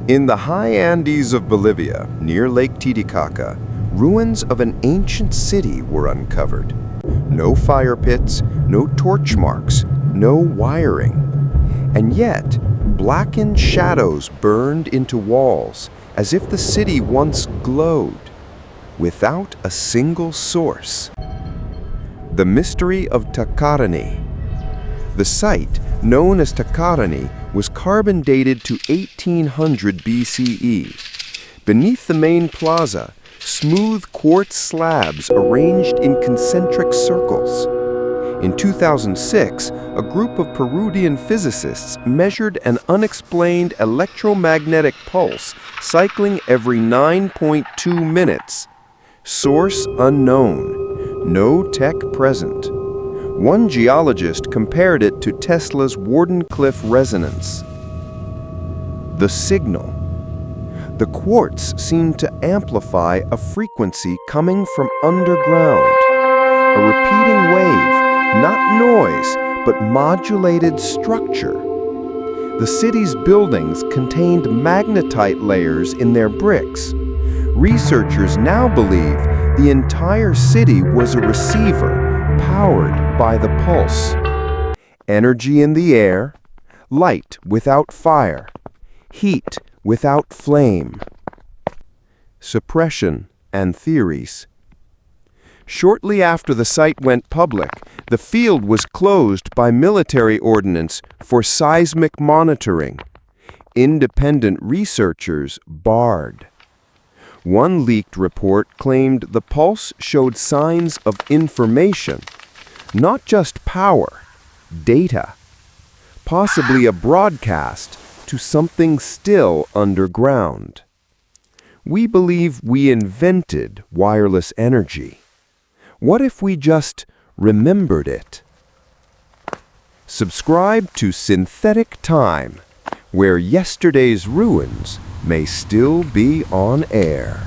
In the high Andes of Bolivia, near Lake Titicaca, ruins of an ancient city were uncovered. No fire pits, no torch marks, no wiring. And yet, blackened shadows burned into walls, as if the city once glowed, without a single source. The mystery of Takarani. The site, known as Takarani, was carbon dated to 1800 BCE. Beneath the main plaza, smooth quartz slabs arranged in concentric circles. In 2006, a group of Peruvian physicists measured an unexplained electromagnetic pulse cycling every 9.2 minutes. Source unknown. No tech present. One geologist compared it to Tesla's Wardenclyffe resonance. The signal. The quartz seemed to amplify a frequency coming from underground. A repeating wave, not noise, but modulated structure. The city's buildings contained magnetite layers in their bricks. Researchers now believe the entire city was a receiver powered by the pulse. Energy in the air, light without fire, heat without flame. Suppression and theories. Shortly after the site went public, the field was closed by military ordinance for seismic monitoring. Independent researchers barred. One leaked report claimed the pulse showed signs of information, not just power, data, possibly a broadcast to something still underground. We believe we invented wireless energy. What if we just remembered it? Subscribe to Synthetic Time, where yesterday's ruins may still be on air.